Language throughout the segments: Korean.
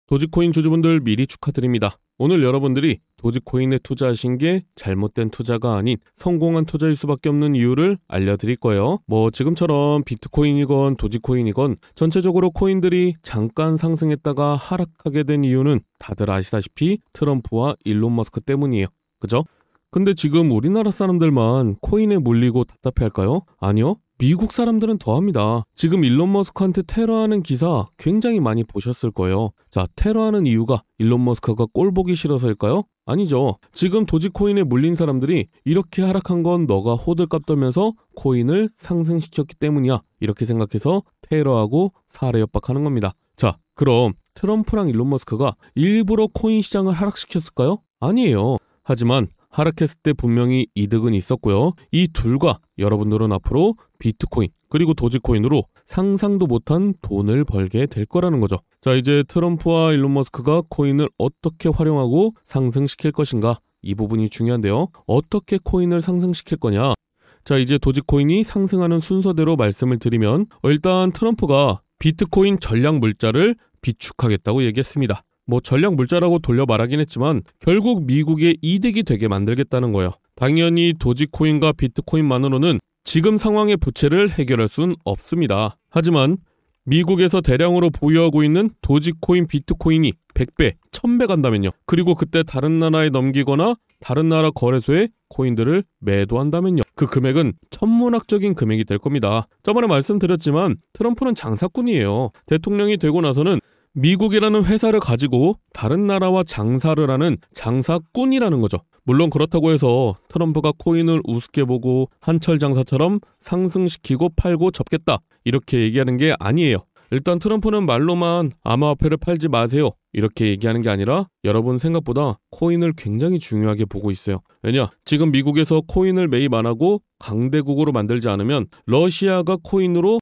도지코인 주주분들 미리 축하드립니다. 오늘 여러분들이 도지코인에 투자하신 게 잘못된 투자가 아닌 성공한 투자일 수밖에 없는 이유를 알려드릴 거예요. 지금처럼 비트코인이건 도지코인이건 전체적으로 코인들이 잠깐 상승했다가 하락하게 된 이유는 다들 아시다시피 트럼프와 일론 머스크 때문이에요. 그죠? 근데 지금 우리나라 사람들만 코인에 물리고 답답해할까요? 아니요. 미국 사람들은 더합니다. 지금 일론 머스크한테 테러하는 기사 굉장히 많이 보셨을 거예요. 자, 테러하는 이유가 일론 머스크가 꼴 보기 싫어서일까요? 아니죠. 지금 도지코인에 물린 사람들이 이렇게 하락한 건 너가 호들갑 떨면서 코인을 상승시켰기 때문이야. 이렇게 생각해서 테러하고 살해 협박하는 겁니다. 자, 그럼 트럼프랑 일론 머스크가 일부러 코인 시장을 하락시켰을까요? 아니에요. 하지만 하락했을 때 분명히 이득은 있었고요. 이 둘과 여러분들은 앞으로 비트코인 그리고 도지코인으로 상상도 못한 돈을 벌게 될 거라는 거죠. 자, 이제 트럼프와 일론 머스크가 코인을 어떻게 활용하고 상승시킬 것인가, 이 부분이 중요한데요. 어떻게 코인을 상승시킬 거냐. 자, 이제 도지코인이 상승하는 순서대로 말씀을 드리면 일단 트럼프가 비트코인 전략 물자를 비축하겠다고 얘기했습니다. 전략 물자라고 돌려 말하긴 했지만 결국 미국의 이득이 되게 만들겠다는 거예요. 당연히 도지코인과 비트코인만으로는 지금 상황의 부채를 해결할 수는 없습니다. 하지만 미국에서 대량으로 보유하고 있는 도지코인, 비트코인이 100배, 1000배 간다면요. 그리고 그때 다른 나라에 넘기거나 다른 나라 거래소에 코인들을 매도한다면요. 그 금액은 천문학적인 금액이 될 겁니다. 저번에 말씀드렸지만 트럼프는 장사꾼이에요. 대통령이 되고 나서는 미국이라는 회사를 가지고 다른 나라와 장사를 하는 장사꾼이라는 거죠. 물론 그렇다고 해서 트럼프가 코인을 우습게 보고 한철 장사처럼 상승시키고 팔고 접겠다 이렇게 얘기하는 게 아니에요. 일단 트럼프는 말로만 암호화폐를 팔지 마세요 이렇게 얘기하는 게 아니라 여러분 생각보다 코인을 굉장히 중요하게 보고 있어요. 왜냐? 지금 미국에서 코인을 매입 안 하고 강대국으로 만들지 않으면 러시아가 코인으로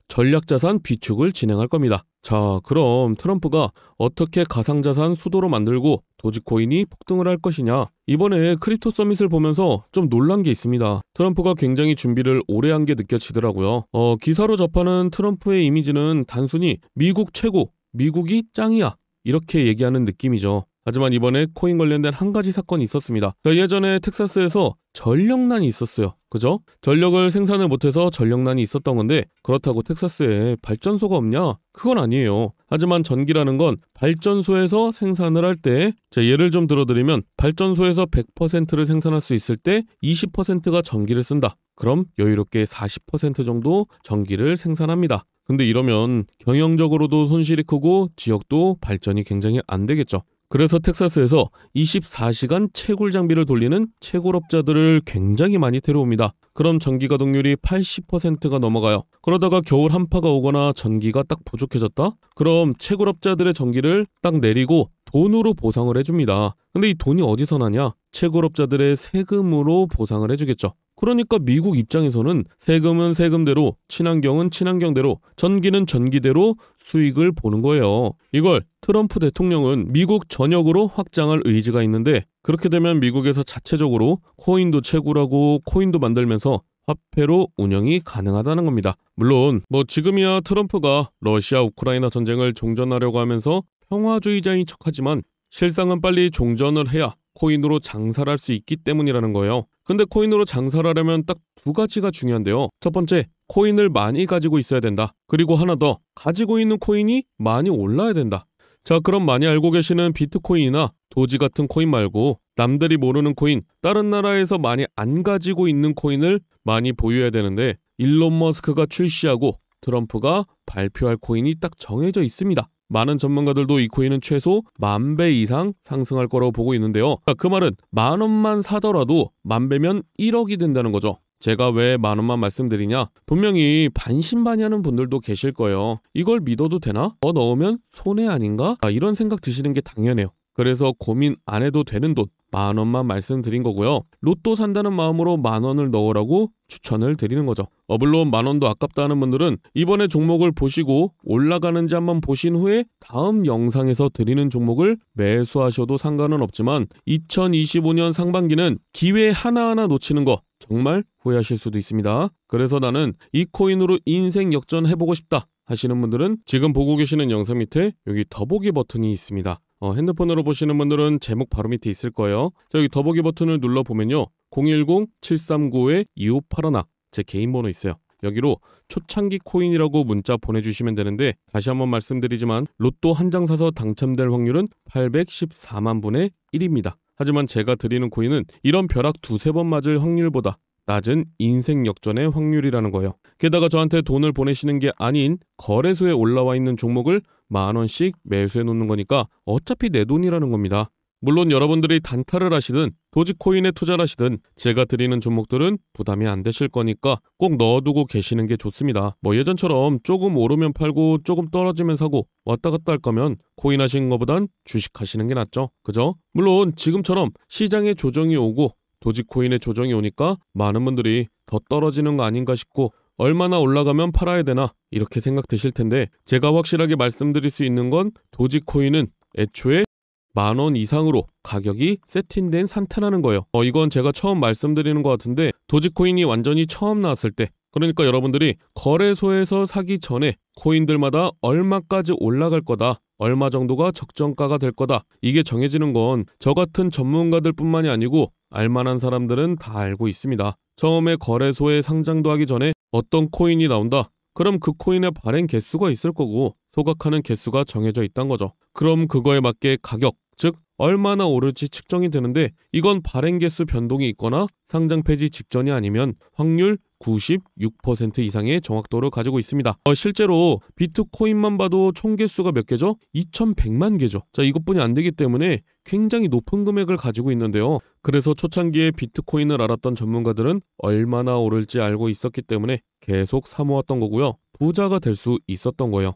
전략자산 비축을 진행할 겁니다. 자, 그럼 트럼프가 어떻게 가상자산 수도로 만들고 도지코인이 폭등을 할 것이냐. 이번에 크립토 서밋을 보면서 좀 놀란 게 있습니다. 트럼프가 굉장히 준비를 오래 한 게 느껴지더라고요. 기사로 접하는 트럼프의 이미지는 단순히 미국 최고, 미국이 짱이야 이렇게 얘기하는 느낌이죠. 하지만 이번에 코인 관련된 한 가지 사건이 있었습니다. 예전에 텍사스에서 전력난이 있었어요. 그죠? 전력을 생산을 못해서 전력난이 있었던 건데 그렇다고 텍사스에 발전소가 없냐? 그건 아니에요. 하지만 전기라는 건 발전소에서 생산을 할 때 예를 좀 들어드리면 발전소에서 100%를 생산할 수 있을 때 20%가 전기를 쓴다. 그럼 여유롭게 40% 정도 전기를 생산합니다. 근데 이러면 경영적으로도 손실이 크고 지역도 발전이 굉장히 안 되겠죠. 그래서 텍사스에서 24시간 채굴 장비를 돌리는 채굴업자들을 굉장히 많이 데려옵니다. 그럼 전기 가동률이 80%가 넘어가요. 그러다가 겨울 한파가 오거나 전기가 딱 부족해졌다? 그럼 채굴업자들의 전기를 딱 내리고 돈으로 보상을 해줍니다. 근데 이 돈이 어디서 나냐? 채굴업자들의 세금으로 보상을 해주겠죠. 그러니까 미국 입장에서는 세금은 세금대로, 친환경은 친환경대로, 전기는 전기대로 수익을 보는 거예요. 이걸 트럼프 대통령은 미국 전역으로 확장할 의지가 있는데 그렇게 되면 미국에서 자체적으로 코인도 채굴하고 코인도 만들면서 화폐로 운영이 가능하다는 겁니다. 물론 지금이야 트럼프가 러시아 우크라이나 전쟁을 종전하려고 하면서 평화주의자인 척하지만 실상은 빨리 종전을 해야 코인으로 장사를 할 수 있기 때문이라는 거예요. 근데 코인으로 장사를 하려면 딱 두 가지가 중요한데요. 첫 번째, 코인을 많이 가지고 있어야 된다. 그리고 하나 더, 가지고 있는 코인이 많이 올라야 된다. 자, 그럼 많이 알고 계시는 비트코인이나 도지 같은 코인 말고 남들이 모르는 코인, 다른 나라에서 많이 안 가지고 있는 코인을 많이 보유해야 되는데 일론 머스크가 출시하고 트럼프가 발표할 코인이 딱 정해져 있습니다. 많은 전문가들도 이 코인은 최소 10,000배 이상 상승할 거라고 보고 있는데요. 그 말은 10,000원만 사더라도 10,000배면 1억이 된다는 거죠. 제가 왜 10,000원만 말씀드리냐? 분명히 반신반의하는 분들도 계실 거예요. 이걸 믿어도 되나? 더 넣으면 손해 아닌가? 이런 생각 드시는 게 당연해요. 그래서 고민 안 해도 되는 돈 10,000원만 말씀드린 거고요. 로또 산다는 마음으로 10,000원을 넣으라고 추천을 드리는 거죠. 물론 10,000원도 아깝다 하는 분들은 이번에 종목을 보시고 올라가는지 한번 보신 후에 다음 영상에서 드리는 종목을 매수하셔도 상관은 없지만 2025년 상반기는 기회 하나하나 놓치는 거 정말 후회하실 수도 있습니다. 그래서 나는 이 코인으로 인생 역전해보고 싶다. 하시는 분들은 지금 보고 계시는 영상 밑에 여기 더보기 버튼이 있습니다. 핸드폰으로 보시는 분들은 제목 바로 밑에 있을 거예요. 자, 여기 더보기 버튼을 눌러보면요. 010-739-2581 제 개인 번호 있어요. 여기로 초창기 코인이라고 문자 보내주시면 되는데, 다시 한번 말씀드리지만 로또 한 장 사서 당첨될 확률은 814만 분의 1입니다. 하지만 제가 드리는 코인은 이런 벼락 두세 번 맞을 확률보다 낮은 인생 역전의 확률이라는 거예요. 게다가 저한테 돈을 보내시는 게 아닌 거래소에 올라와 있는 종목을 10,000원씩 매수해 놓는 거니까 어차피 내 돈이라는 겁니다. 물론 여러분들이 단타를 하시든 도지코인에 투자를 하시든 제가 드리는 종목들은 부담이 안 되실 거니까 꼭 넣어두고 계시는 게 좋습니다. 뭐 예전처럼 조금 오르면 팔고 조금 떨어지면 사고 왔다 갔다 할 거면 코인 하시는 것보단 주식 하시는 게 낫죠. 그죠? 물론 지금처럼 시장에 조정이 오고 도지코인에 조정이 오니까 많은 분들이 더 떨어지는 거 아닌가 싶고 얼마나 올라가면 팔아야 되나 이렇게 생각 드실 텐데, 제가 확실하게 말씀드릴 수 있는 건 도지코인은 애초에 10,000원 이상으로 가격이 세팅된 상태라는 거예요. 이건 제가 처음 말씀드리는 것 같은데, 도지코인이 완전히 처음 나왔을 때, 그러니까 여러분들이 거래소에서 사기 전에 코인들마다 얼마까지 올라갈 거다, 얼마 정도가 적정가가 될 거다, 이게 정해지는 건 저 같은 전문가들 뿐만이 아니고 알만한 사람들은 다 알고 있습니다. 처음에 거래소에 상장도 하기 전에 어떤 코인이 나온다, 그럼 그 코인의 발행 개수가 있을 거고 소각하는 개수가 정해져 있단 거죠. 그럼 그거에 맞게 가격, 즉 얼마나 오를지 측정이 되는데, 이건 발행 개수 변동이 있거나 상장 폐지 직전이 아니면 확률 96% 이상의 정확도를 가지고 있습니다. 실제로 비트코인만 봐도 총 개수가 몇 개죠? 2,100만 개죠. 자, 이것뿐이 안 되기 때문에 굉장히 높은 금액을 가지고 있는데요. 그래서 초창기에 비트코인을 알았던 전문가들은 얼마나 오를지 알고 있었기 때문에 계속 사모았던 거고요. 부자가 될 수 있었던 거예요.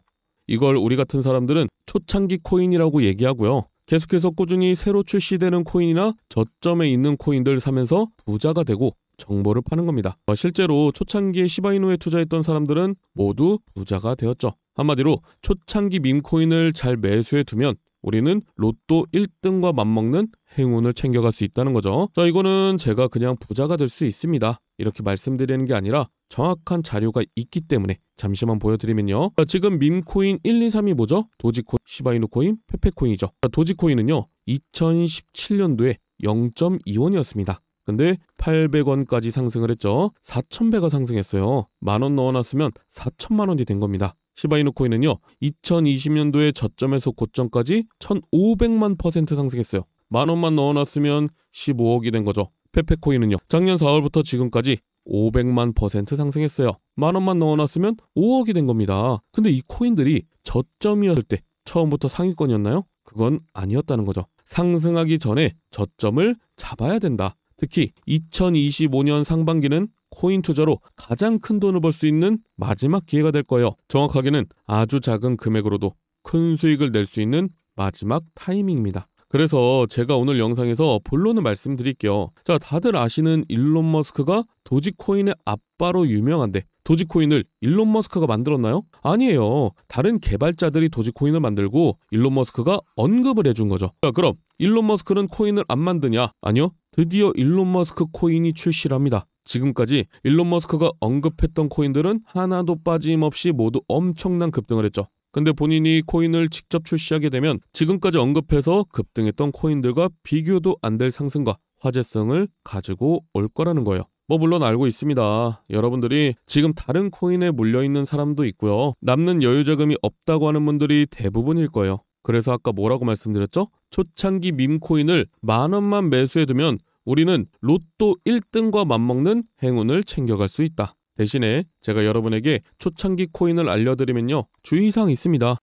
이걸 우리 같은 사람들은 초창기 코인이라고 얘기하고요. 계속해서 꾸준히 새로 출시되는 코인이나 저점에 있는 코인들 사면서 부자가 되고 정보를 파는 겁니다. 실제로 초창기에 시바이누에 투자했던 사람들은 모두 부자가 되었죠. 한마디로 초창기 밈코인을 잘 매수해 두면 우리는 로또 1등과 맞먹는 행운을 챙겨갈 수 있다는 거죠. 자, 이거는 제가 그냥 부자가 될 수 있습니다, 이렇게 말씀드리는 게 아니라 정확한 자료가 있기 때문에 잠시만 보여드리면요. 자, 지금 밈코인 1, 2, 3이 뭐죠? 도지코인, 시바이누코인, 페페코인이죠. 자, 도지코인은요 2017년도에 0.2원이었습니다. 근데 800원까지 상승을 했죠. 4,000배가 상승했어요. 10,000원 넣어놨으면 4천만 원이 된 겁니다. 시바이누 코인은요 2020년도에 저점에서 고점까지 1,500만% 상승했어요. 10,000원만 넣어놨으면 15억이 된 거죠. 페페코인은요 작년 4월부터 지금까지 500만% 상승했어요. 10,000원만 넣어놨으면 5억이 된 겁니다. 근데 이 코인들이 저점이었을 때 처음부터 상위권이었나요? 그건 아니었다는 거죠. 상승하기 전에 저점을 잡아야 된다. 특히 2025년 상반기는 코인 투자로 가장 큰 돈을 벌 수 있는 마지막 기회가 될 거예요. 정확하게는 아주 작은 금액으로도 큰 수익을 낼 수 있는 마지막 타이밍입니다. 그래서 제가 오늘 영상에서 본론을 말씀드릴게요. 자, 다들 아시는 일론 머스크가 도지코인의 아빠로 유명한데, 도지코인을 일론 머스크가 만들었나요? 아니에요. 다른 개발자들이 도지코인을 만들고 일론 머스크가 언급을 해준 거죠. 자, 그럼 일론 머스크는 코인을 안 만드냐? 아니요. 드디어 일론 머스크 코인이 출시를 합니다. 지금까지 일론 머스크가 언급했던 코인들은 하나도 빠짐없이 모두 엄청난 급등을 했죠. 근데 본인이 코인을 직접 출시하게 되면 지금까지 언급해서 급등했던 코인들과 비교도 안 될 상승과 화제성을 가지고 올 거라는 거예요. 물론 알고 있습니다. 여러분들이 지금 다른 코인에 물려있는 사람도 있고요. 남는 여유자금이 없다고 하는 분들이 대부분일 거예요. 그래서 아까 뭐라고 말씀드렸죠? 초창기 밈코인을 10,000원만 매수해두면 우리는 로또 1등과 맞먹는 행운을 챙겨갈 수 있다. 대신에 제가 여러분에게 초창기 코인을 알려드리면요, 주의사항이 있습니다.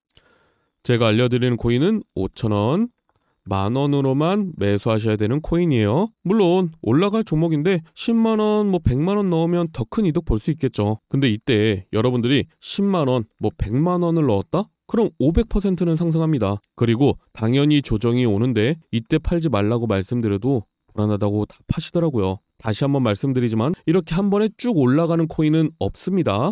제가 알려드리는 코인은 5,000원, 10,000원으로만 매수하셔야 되는 코인이에요. 물론 올라갈 종목인데 10만원, 100만원 넣으면 더 큰 이득 볼 수 있겠죠. 근데 이때 여러분들이 10만원, 100만원을 넣었다? 그럼 500%는 상승합니다. 그리고 당연히 조정이 오는데 이때 팔지 말라고 말씀드려도 불안하다고 다 파시더라고요. 다시 한번 말씀드리지만 이렇게 한 번에 쭉 올라가는 코인은 없습니다.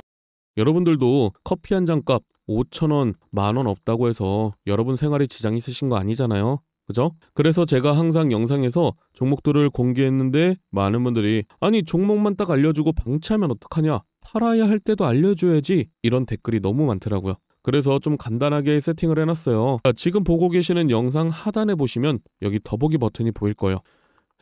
여러분들도 커피 한 잔 값 5,000원, 10,000원 없다고 해서 여러분 생활에 지장 있으신 거 아니잖아요. 그죠? 그래서 제가 항상 영상에서 종목들을 공개했는데 많은 분들이 아니 종목만 딱 알려주고 방치하면 어떡하냐? 팔아야 할 때도 알려줘야지. 이런 댓글이 너무 많더라고요. 그래서 좀 간단하게 세팅을 해놨어요. 자, 지금 보고 계시는 영상 하단에 보시면 여기 더보기 버튼이 보일 거예요.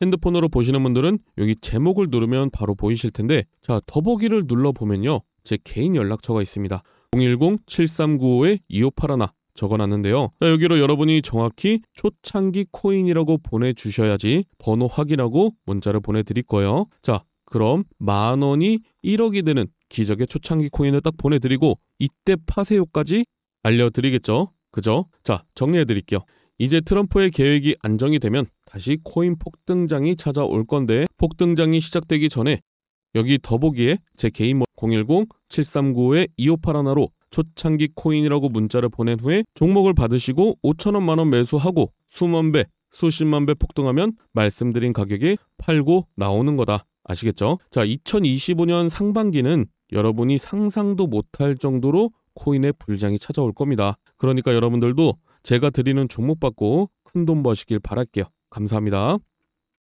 핸드폰으로 보시는 분들은 여기 제목을 누르면 바로 보이실 텐데, 자, 더보기를 눌러보면요, 제 개인 연락처가 있습니다. 010-7395-2581 적어놨는데요. 자, 여기로 여러분이 정확히 초창기 코인이라고 보내주셔야지 번호 확인하고 문자를 보내드릴 거예요. 자, 그럼 10,000원이 1억이 되는 기적의 초창기 코인을 딱 보내드리고 이때 파세요까지 알려드리겠죠. 그죠? 자, 정리해드릴게요. 이제 트럼프의 계획이 안정이 되면 다시 코인 폭등장이 찾아올 건데, 폭등장이 시작되기 전에 여기 더보기에 제 개인 010-7395-2581로 초창기 코인이라고 문자를 보낸 후에 종목을 받으시고 5,000원 만원 매수하고 수만 배, 수십만 배 폭등하면 말씀드린 가격에 팔고 나오는 거다. 아시겠죠? 자, 2025년 상반기는 여러분이 상상도 못할 정도로 코인의 불장이 찾아올 겁니다. 그러니까 여러분들도 제가 드리는 종목 받고 큰돈 버시길 바랄게요. 감사합니다.